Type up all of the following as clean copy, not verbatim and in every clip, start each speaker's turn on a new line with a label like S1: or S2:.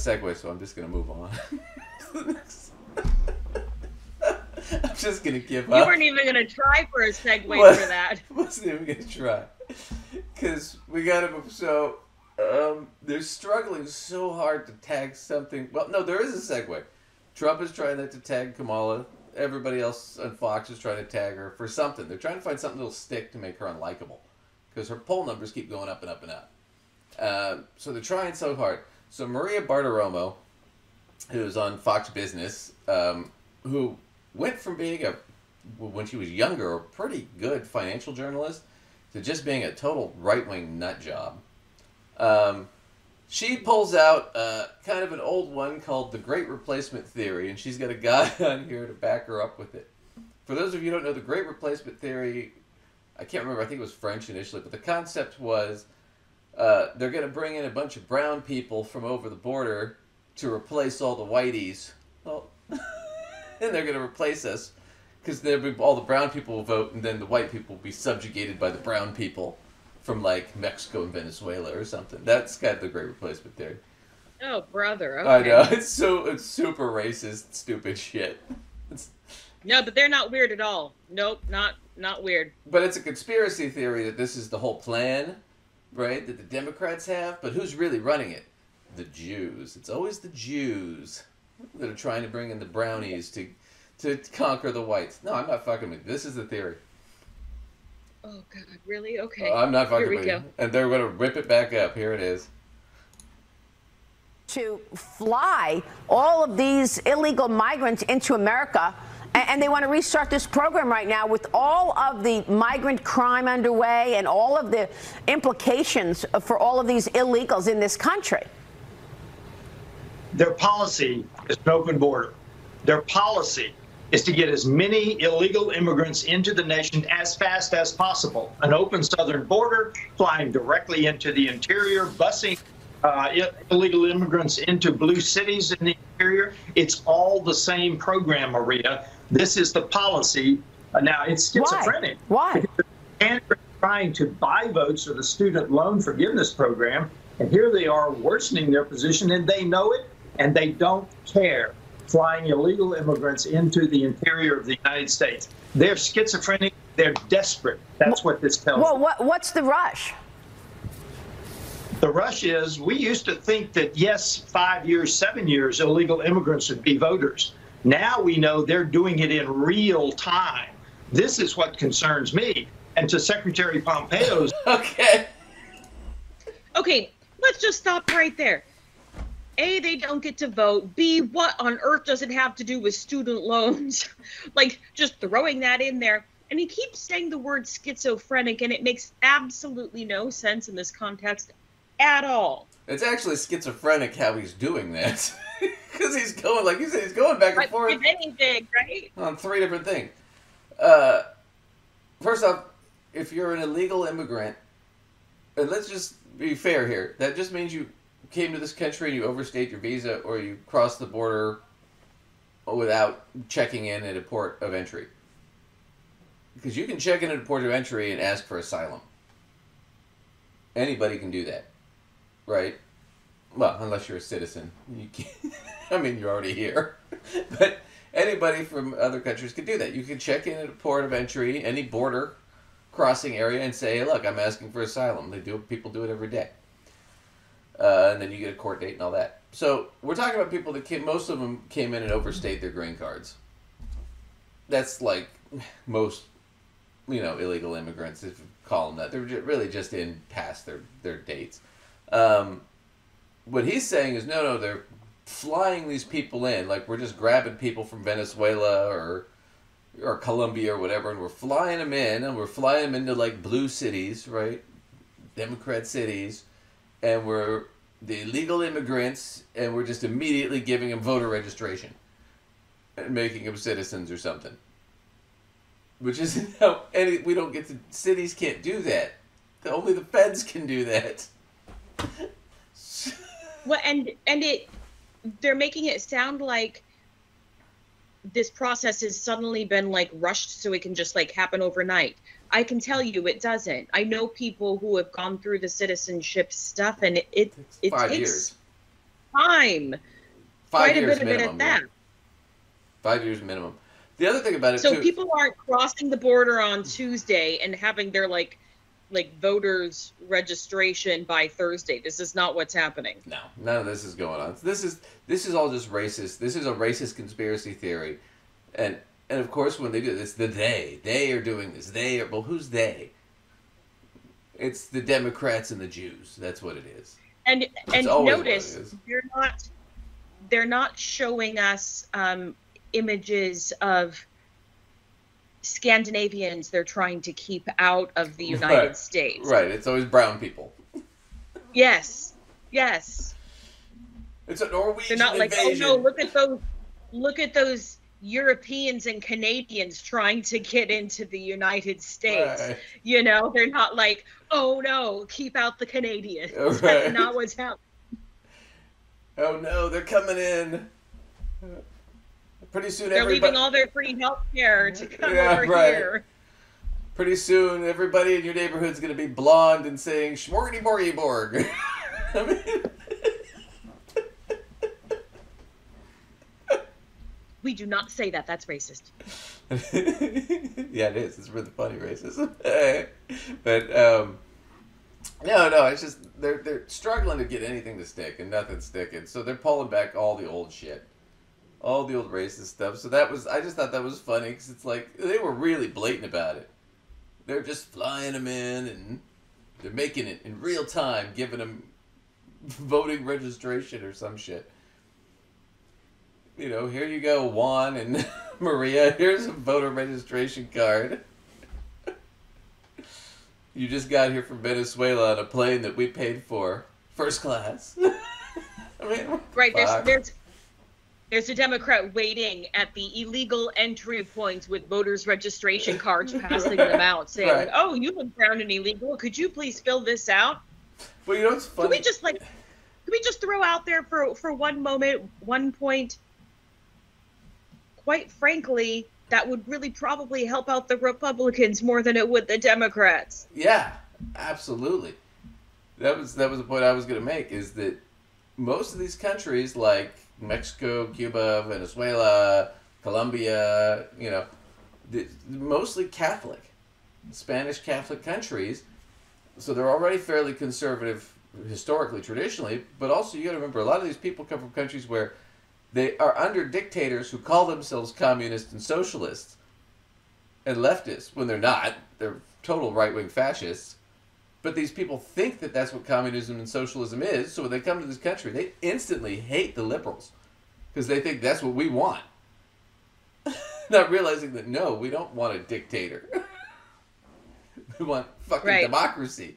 S1: segue, so I'm just going to move on. I'm just going to give up.
S2: You weren't even going to try for a segue for that.
S1: Wasn't even going to try. Because we got him. So they're struggling so hard to tag something. Well, no, there is a segue. Trump is trying to tag Kamala. Everybody else on Fox is trying to tag her for something. They're trying to find something that'll stick to make her unlikable. Because her poll numbers keep going up and up and up. So they're trying so hard. So Maria Bartiromo, who's on Fox Business, who went from being when she was younger, a pretty good financial journalist, to just being a total right-wing nut job. She pulls out kind of an old one called the Great Replacement Theory, and she's got a guy on here to back her up with it. For those of you who don't know, the Great Replacement Theory, I can't remember, I think it was French initially, but the concept was they're going to bring in a bunch of brown people from over the border to replace all the whiteys. Well, and they're going to replace us because all the brown people will vote, and then the white people will be subjugated by the brown people from like Mexico and Venezuela or something. That's kind of the Great Replacement Theory.
S2: Oh, brother. Okay.
S1: I know. It's super racist, stupid shit.
S2: No, but they're not weird at all. Nope, not weird.
S1: But it's a conspiracy theory that this is the whole plan, right, that the Democrats have. But who's really running it? The Jews. It's always the Jews that are trying to bring in the brownies to conquer the whites. No, I'm not fucking with you. This is the theory.
S2: Oh, God, really? Okay.
S1: I'm not fucking with you. And they're going to rip it back up. Here it is.
S3: To fly all of these illegal migrants into America, and they want to restart this program right now with all of the migrant crime underway and all of the implications for all of these illegals in this country.
S4: Their policy is an open border. Their policy is to get as many illegal immigrants into the nation as fast as possible. An open southern border, flying directly into the interior, busing illegal immigrants into blue cities in the interior. It's all the same program, Maria. This is the policy. Now, it's schizophrenic.
S3: Why?
S4: They're trying to buy votes for the student loan forgiveness program, and here they are worsening their position, and they know it, and they don't care. Flying illegal immigrants into the interior of the United States. They're schizophrenic. They're desperate. That's what this tells me.
S3: Well, what's the rush?
S4: The rush is, we used to think that, yes, 5 years, 7 years, illegal immigrants would be voters. Now we know they're doing it in real time. This is what concerns me. And to Secretary Pompeo's...
S1: Okay,
S2: let's just stop right there. A, they don't get to vote. B, what on earth does it have to do with student loans? Like, just throwing that in there. And he keeps saying the word schizophrenic, and it makes absolutely no sense in this context at all.
S1: It's actually schizophrenic how he's doing that. Because he's going, like you said, he's going back and forth.
S2: With anything, right?
S1: On 3 different things. First off, if you're an illegal immigrant, and let's just be fair here, that just means you came to this country and you overstayed your visa, or you crossed the border without checking in at a port of entry. Because you can check in at a port of entry and ask for asylum. Anybody can do that, right? Well, unless you're a citizen. You can't, I mean, you're already here. But anybody from other countries can do that. You can check in at a port of entry, any border crossing area, and say, hey, look, I'm asking for asylum. People do it every day. And then you get a court date and all that. So we're talking about people that most of them came in and overstayed their green cards. That's like most, illegal immigrants, if you call them that. They're really just in past their dates. What he's saying is, no, they're flying these people in. Like, we're just grabbing people from Venezuela or Colombia or whatever, and we're flying them in, and we're flying them into, like, blue cities, right? Democrat cities. And we're the illegal immigrants, and we're just immediately giving them voter registration and making them citizens or something. Which isn't how we don't get to, cities can't do that. Only the feds can do that.
S2: Well, they're making it sound like this process has suddenly been like rushed so it can just like happen overnight. I can tell you it doesn't. I know people who have gone through the citizenship stuff, and it takes
S1: 5 years.
S2: time.
S1: 5
S2: Quite a
S1: years
S2: bit of it
S1: minimum.
S2: at that.
S1: 5 years minimum. The other thing about it
S2: So
S1: too.
S2: people aren't crossing the border on Tuesday and having their like voters registration by Thursday. This is not what's happening.
S1: No, none of this is going on. This is all just racist. This is a racist conspiracy theory, and of course when they do this, they are doing this. Well, who's they? It's the Democrats and the Jews. That's what it is.
S2: And
S1: That's always
S2: notice
S1: what it is.
S2: they're not showing us images of Scandinavians they're trying to keep out of the United States.
S1: Right. It's always brown people.
S2: Yes. Yes.
S1: It's a Norwegian
S2: They're not like,
S1: invasion.
S2: oh no, look at those Europeans and Canadians trying to get into the United States.
S1: Right.
S2: You know, they're not like, oh no, keep out the Canadians.
S1: Right.
S2: That's not what's happening.
S1: Oh no, they're coming in. Pretty soon
S2: They're
S1: everybody...
S2: leaving all their free health care to come over
S1: right.
S2: here.
S1: Pretty soon everybody in your neighborhood's going to be blonde and saying Schmorgity Borgy Borg. I mean...
S2: We do not say that. That's racist.
S1: Yeah, it is. It's really funny racism. But no, it's just they're struggling to get anything to stick, and nothing's sticking. So they're pulling back all the old shit, all the old racist stuff. So I just thought that was funny because it's like they were really blatant about it. They're just flying them in, and they're making it in real time, giving them voting registration or some shit. You know, here you go, Juan and Maria. Here's a voter registration card. You just got here from Venezuela on a plane that we paid for, first class. I mean,
S2: right? There's a Democrat waiting at the illegal entry points with voters' registration cards, passing them out, saying,
S1: Right.
S2: "Oh, you look brown and illegal. Could you please fill this out?"
S1: Well, you know what's funny?
S2: Can we just throw out there for one moment, one point? Quite frankly, that would really probably help out the Republicans more than it would the Democrats.
S1: Yeah, absolutely. That was the point I was going to make, is that most of these countries like Mexico, Cuba, Venezuela, Colombia, you know, mostly Catholic, Spanish Catholic countries. So they're already fairly conservative historically, traditionally, but also you got to remember a lot of these people come from countries where they are under dictators who call themselves communists and socialists and leftists when they're not. They're total right-wing fascists. But these people think that that's what communism and socialism is, so when they come to this country, they instantly hate the liberals because they think that's what we want. Not realizing that, no, we don't want a dictator. We want fucking democracy.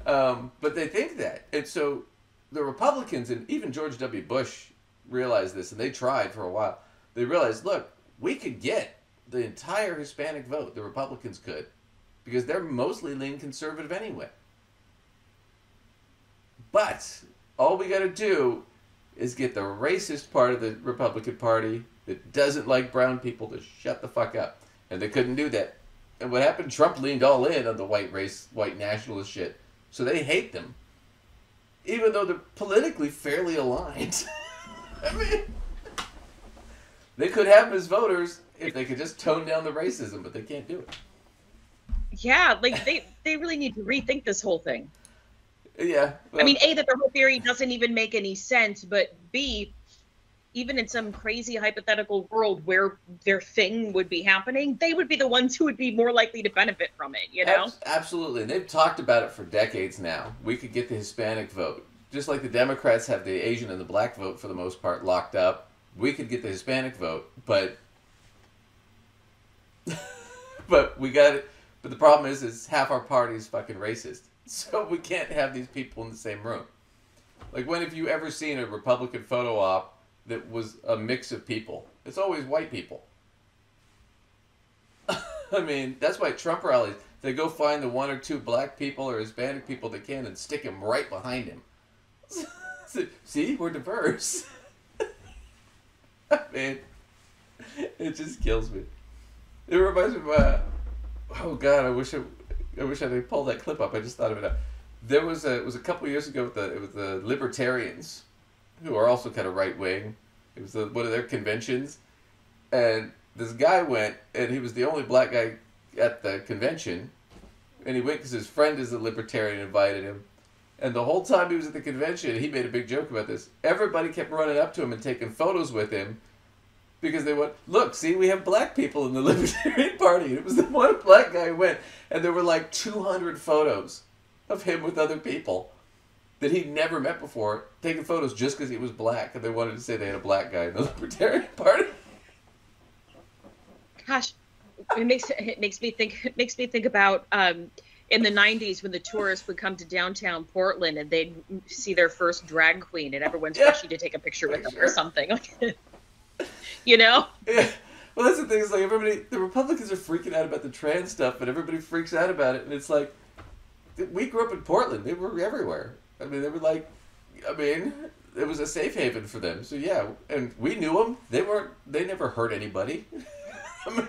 S1: But they think that. And so the Republicans and even George W. Bush realized this, and they tried for a while. They realized, look, we could get the entire Hispanic vote. The Republicans could, because they're mostly lean conservative anyway. But all we got to do is get the racist part of the Republican Party that doesn't like brown people to shut the fuck up. And they couldn't do that. And what happened? Trump leaned all in on the white nationalist shit. So they hate them, even though they're politically fairly aligned. I mean, they could have them as voters if they could just tone down the racism, but they can't do it.
S2: Yeah, like they really need to rethink this whole thing.
S1: Yeah. Well,
S2: I mean, A, that their whole theory doesn't even make any sense, but B, even in some crazy hypothetical world where their thing would be happening, they would be the ones who would be more likely to benefit from it, you know?
S1: Absolutely. And they've talked about it for decades now. We could get the Hispanic vote. Just like the Democrats have the Asian and the black vote for the most part locked up, we could get the Hispanic vote, but we got it. But the problem is half our party is fucking racist. So we can't have these people in the same room. Like, when have you ever seen a Republican photo op that was a mix of people? It's always white people. I mean, that's why Trump rallies, they go find the one or two black people or Hispanic people they can and stick them right behind him. See, we're diverse. I mean, it just kills me. It reminds me of, oh God, I wish I could pull that clip up. I just thought of it. It was a couple years ago with the libertarians, who are also kind of right wing. It was one of their conventions, and this guy went, and he was the only black guy at the convention, and he went because his friend is a libertarian and invited him. And the whole time he was at the convention, he made a big joke about this. Everybody kept running up to him and taking photos with him because they went, look, see, we have black people in the Libertarian Party. And it was the one black guy who went, and there were like 200 photos of him with other people that he'd never met before, taking photos just because he was black, and they wanted to say they had a black guy in the Libertarian Party.
S2: Gosh, it makes me think about in the 90s when the tourists would come to downtown Portland and they'd see their first drag queen and everyone's rushing to take a picture with them or something. You know?
S1: Yeah. Well, that's the thing. Is like the Republicans are freaking out about the trans stuff, but everybody freaks out about it. And it's like, we grew up in Portland. They were everywhere. I mean, they were like, it was a safe haven for them. So yeah, and we knew them. They never hurt anybody. I mean,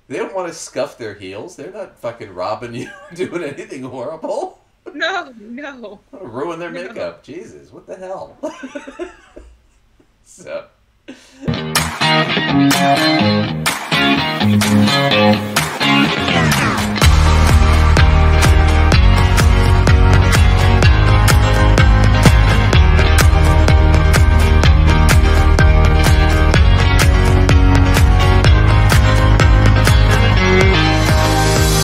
S1: they don't want to scuff their heels. They're not fucking robbing you or doing anything horrible.
S2: No.
S1: Ruin their makeup. Jesus, what the hell? So.